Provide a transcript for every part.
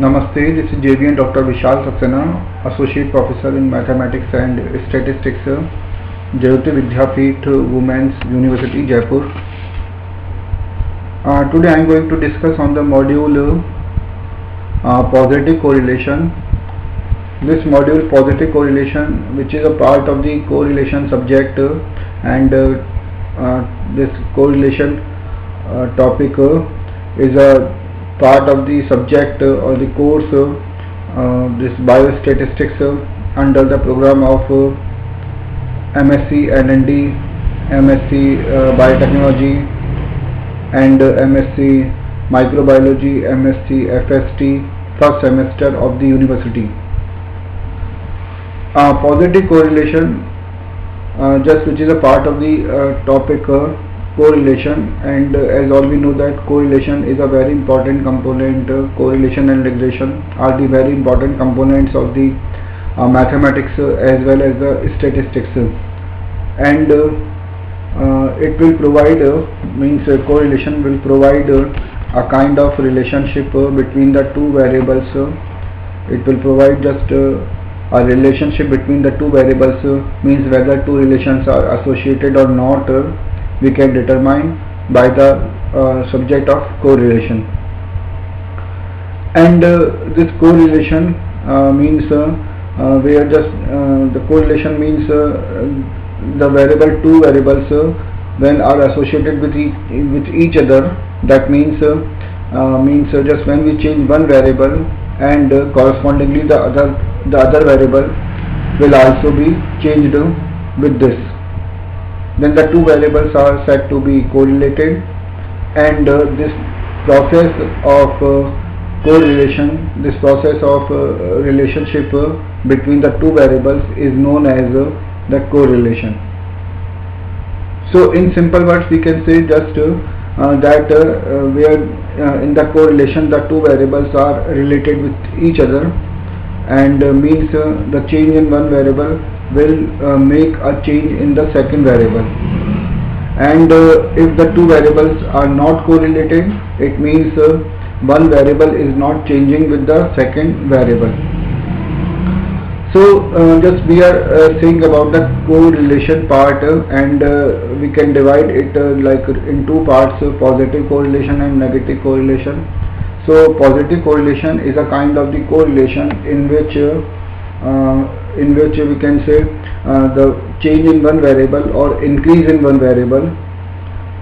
Namaste, this is JVN Dr. Vishal Saxena, Associate Professor in Mathematics and Statistics, Jayoti Vidyapeeth Women's University, Jaipur. Today I am going to discuss on the module positive correlation. This module positive correlation, which is a part of the correlation subject, and this correlation topic is a part of the subject or the course this biostatistics under the program of MSc NND, MSc Biotechnology and MSc Microbiology, MSc FST, first semester of the university. Positive correlation, just which is a part of the topic correlation, and as all we know that correlation is a very important component. Correlation and regression are the very important components of the mathematics as well as the statistics, and it will provide correlation will provide a kind of relationship between the two variables. It will provide just a relationship between the two variables, means whether two relations are associated or not, we can determine by the subject of correlation. And this correlation means where just the correlation means the two variables when are associated with each other. That means just when we change one variable, and correspondingly the other variable will also be changed with this, then the two variables are said to be correlated. And this process of correlation, this process of relationship between the two variables is known as the correlation. So in simple words we can say just that where in the correlation the two variables are related with each other, and means the change in one variable will make a change in the second variable. And if the two variables are not correlated, it means one variable is not changing with the second variable. So just we are saying about the correlation part, and we can divide it like in two parts, positive correlation and negative correlation. So positive correlation is a kind of the correlation in which we can say the change in one variable or increase in one variable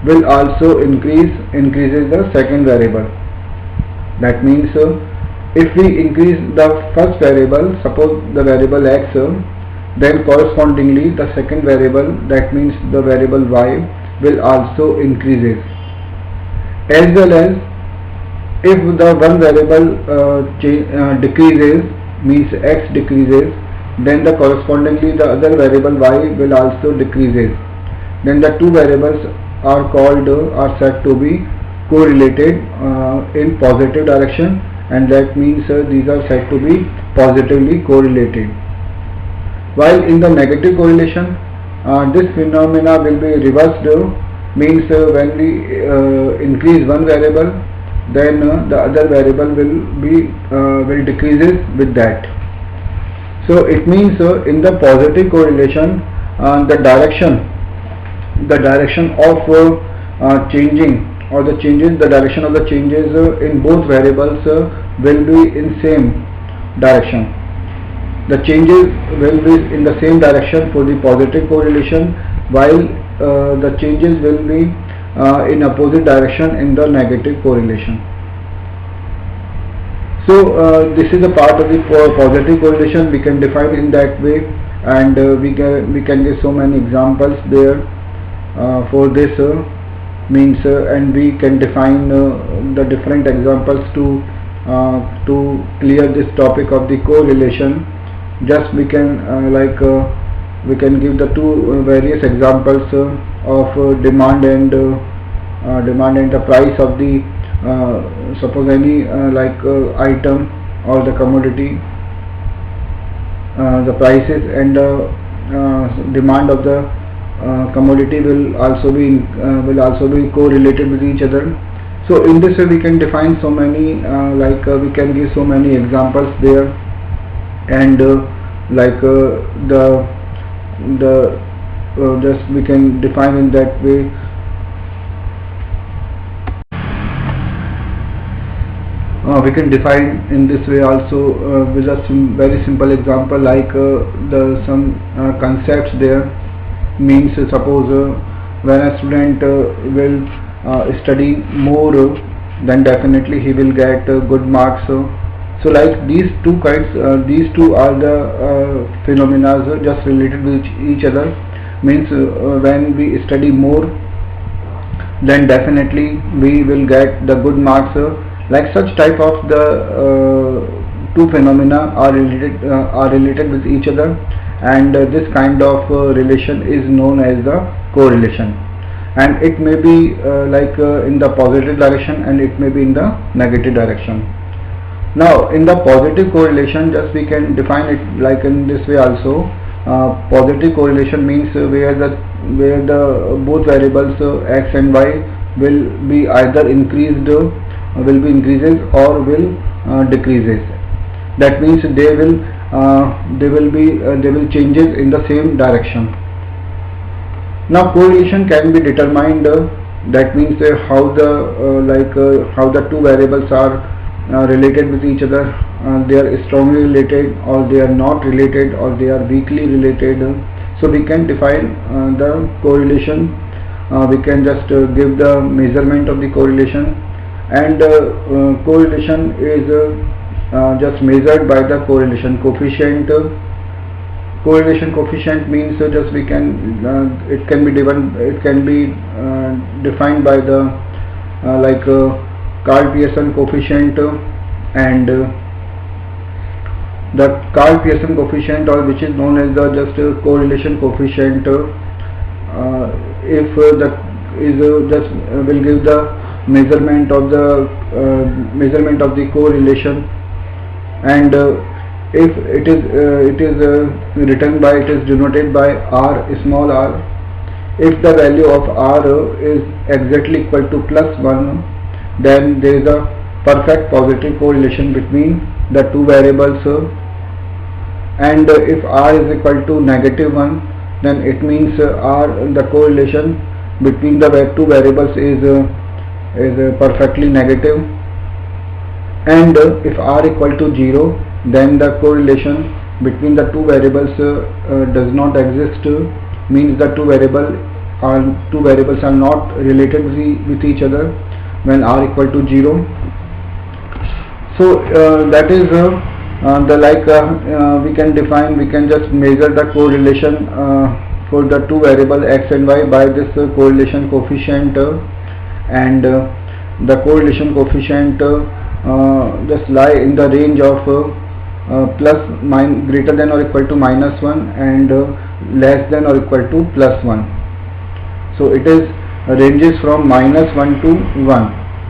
will also increases the second variable. That means if we increase the first variable, suppose the variable x, then correspondingly the second variable, that means the variable y, will also increases. As well as if the one variable decreases, means x decreases, then the correspondingly the other variable y will also decreases. Then the two variables are said to be correlated in positive direction, and that means these are said to be positively correlated. While in the negative correlation, this phenomena will be reversed, means when we increase one variable, then the other variable will decreases with that. So it means in the positive correlation, the direction of changing or the changes, the direction of the changes in both variables will be in same direction. The changes will be in the same direction for the positive correlation, while the changes will be in opposite direction in the negative correlation. So this is a part of the positive correlation. We can define in that way, and we can give so many examples there for this means, and we can define the different examples to clear this topic of the correlation. Just we can we can give the two various examples of demand and the price of the suppose any item or the commodity, the prices and demand of the commodity will also be correlated with each other. So in this way we can define so many we can give so many examples there, and just we can define in that way. We can define in this way also with a very simple example, like some concepts there. Means suppose when a student will study more, then definitely he will get good marks. So like these two kinds, these two are the phenomena just related with each other. Means when we study more, then definitely we will get the good marks. Like such type of the two phenomena are related with each other, and this kind of relation is known as the correlation, and it may be in the positive direction, and it may be in the negative direction. Now in the positive correlation, just we can define it like in this way also. Positive correlation means where the both variables x and y will be either increases or will decreases. That means they will changes in the same direction. Now correlation can be determined. That means how the two variables are related with each other. They are strongly related, or they are not related, or they are weakly related. So we can define the correlation. We can just give the measurement of the correlation, and correlation is just measured by the correlation coefficient. Correlation coefficient means just we can it can be defined by the Karl-Pearson coefficient, and the Karl-Pearson coefficient, or which is known as the just correlation coefficient, if that is just will give the measurement of the correlation, and if it is written by, it is denoted by r, small r. If the value of r is exactly equal to +1, then there is a perfect positive correlation between the two variables, and if r is equal to -1, then it means the correlation between the two variables is perfectly negative, and if r equal to 0, then the correlation between the two variables does not exist. Means the two variables are not related with each other when r equal to 0. So that is we can define, we can just measure the correlation for the two variables x and y by this correlation coefficient, and the correlation coefficient just lie in the range of greater than or equal to -1, and less than or equal to +1. So it is ranges from -1 to 1,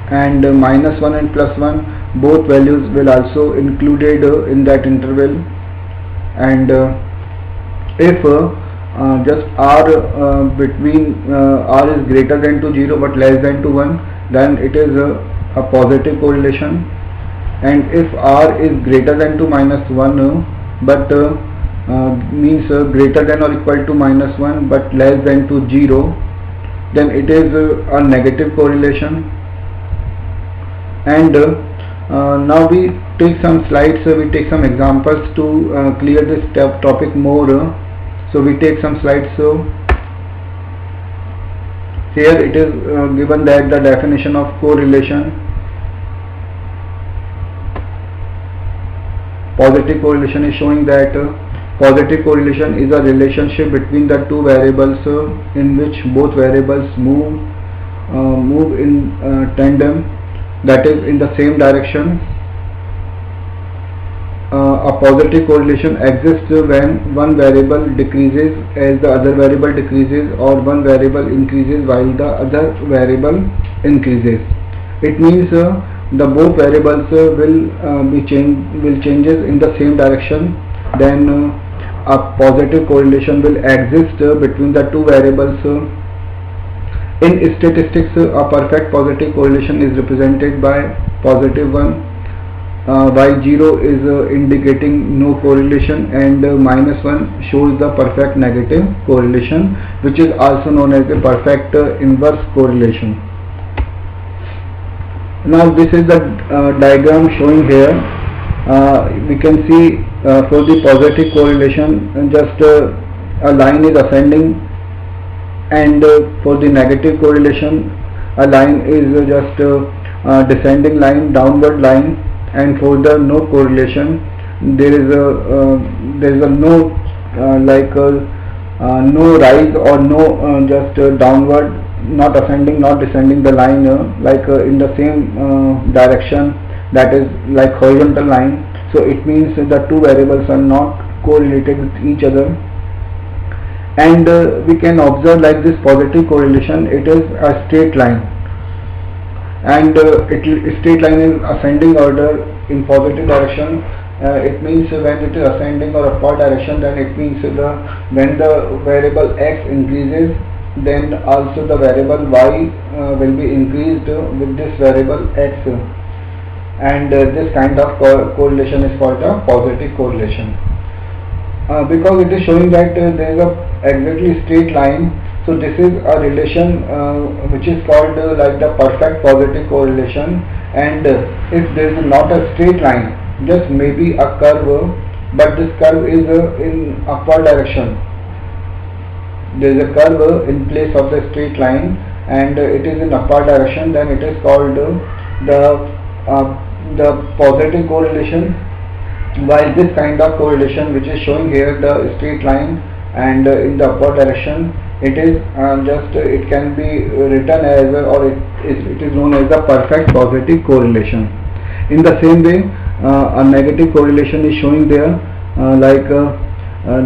and -1 and +1 both values will also included in that interval, and if just r between r is greater than to 0 but less than to 1, then it is a positive correlation, and if r is greater than to -1 but means greater than or equal to -1 but less than to 0, then it is a negative correlation. And now we take some slides, we take some examples to clear this topic more. So we take some slides. So here it is given that the definition of correlation. Positive correlation is showing that positive correlation is a relationship between the two variables in which both variables move in tandem, that is in the same direction. A positive correlation exists when one variable decreases as the other variable decreases, or one variable increases while the other variable increases. It means the both variables will changes in the same direction. Then a positive correlation will exist between the two variables, In statistics, a perfect positive correlation is represented by positive 1, while 0 is indicating no correlation, and minus 1 shows the perfect negative correlation, which is also known as the perfect inverse correlation. Now this is the diagram showing here. We can see for the positive correlation just a line is ascending, and for the negative correlation a line is just a descending line, downward line, and for the no correlation there is a no no rise or no just downward, not ascending, not descending the line in the same direction, that is like horizontal line. So it means the two variables are not correlated with each other, and we can observe like this positive correlation, it is a straight line, and straight line is ascending order in positive direction. It means when it is ascending or upward direction, then it means when the variable x increases, then also the variable y will be increased with this variable x, and this kind of correlation is called a positive correlation. Because it is showing that there is a exactly straight line, so this is a relation which is called like the perfect positive correlation. And if there is not a straight line, just maybe a curve, but this curve is in upward direction, there is a curve in place of the straight line, and it is in upward direction, then it is called the positive correlation. While this kind of correlation which is showing here the straight line and in the upward direction, it is it can be written as or it is known as the perfect positive correlation. In the same way, a negative correlation is showing there,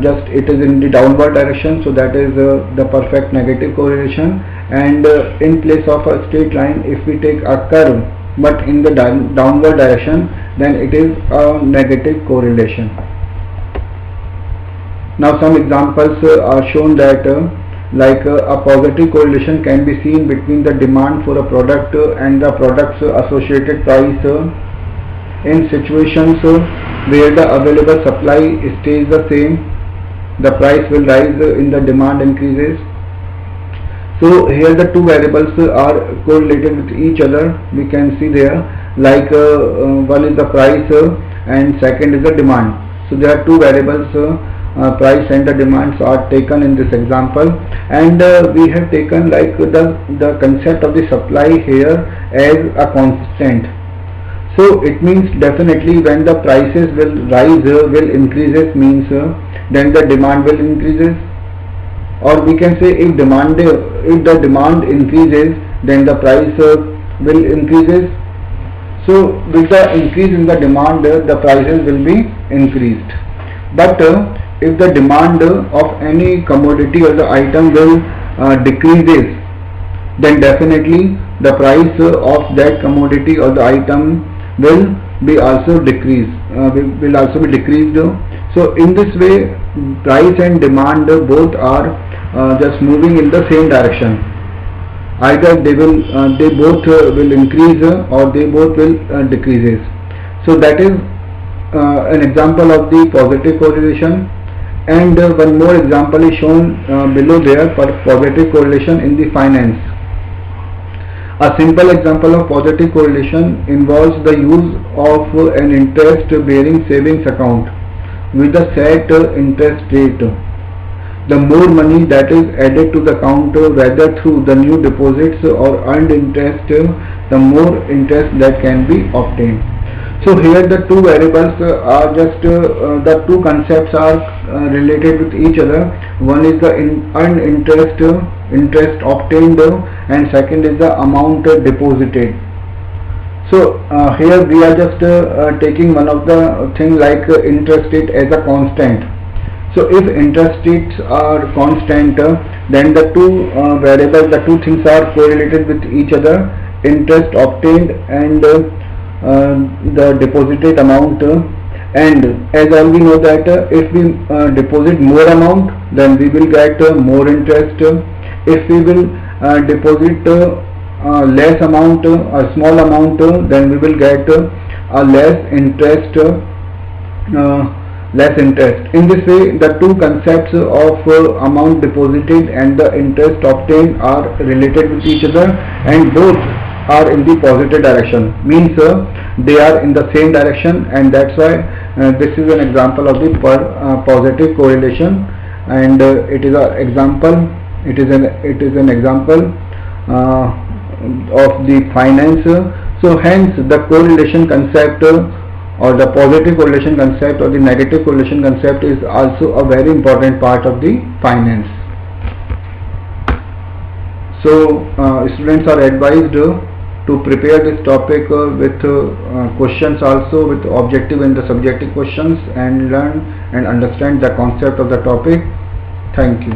just it is in the downward direction, so that is the perfect negative correlation. And in place of a straight line, if we take a curve but in the downward direction, then it is a negative correlation. Now some examples are shown that a positive correlation can be seen between the demand for a product and the product's associated price. In situations where the available supply stays the same, the price will rise in the demand increases. So here the two variables are correlated with each other. We can see there one is the price and second is the demand. So there are two variables, price and the demands are taken in this example, and we have taken like the concept of the supply here as a constant. So it means definitely when the prices will rise, will increases, means then the demand will increases. Or we can say if the demand increases, then the price will increases. So with the increase in the demand, the prices will be increased. But if the demand of any commodity or the item will decreases, then definitely the price of that commodity or the item will be also decreased. So in this way, price and demand both are just moving in the same direction. Either they both will increase or they both will decreases. So that is an example of the positive correlation. And one more example is shown below there for positive correlation in the finance. A simple example of positive correlation involves the use of an interest bearing savings account with a set interest rate. The more money that is added to the account, whether through the new deposits or earned interest, the more interest that can be obtained. So here the two variables are just the two concepts are related with each other. One is the earned interest obtained, and second is the amount deposited. So here we are just taking one of the thing like interest rate as a constant. So if interest rates are constant, then the two variables, the two things are correlated with each other, interest obtained and the deposited amount. And as all we know that if we deposit more amount, then we will get more interest. If we will deposit less amount, a small amount, then we will get a less interest. In this way, the two concepts of amount deposited and the interest obtained are related with each other, and both are in the positive direction, means they are in the same direction, and that's why this is an example of the positive correlation, and it is an example of the finance. So hence the correlation concept or the positive correlation concept or the negative correlation concept is also a very important part of the finance. So students are advised to prepare this topic with questions also, with objective and the subjective questions, and learn and understand the concept of the topic. Thank you.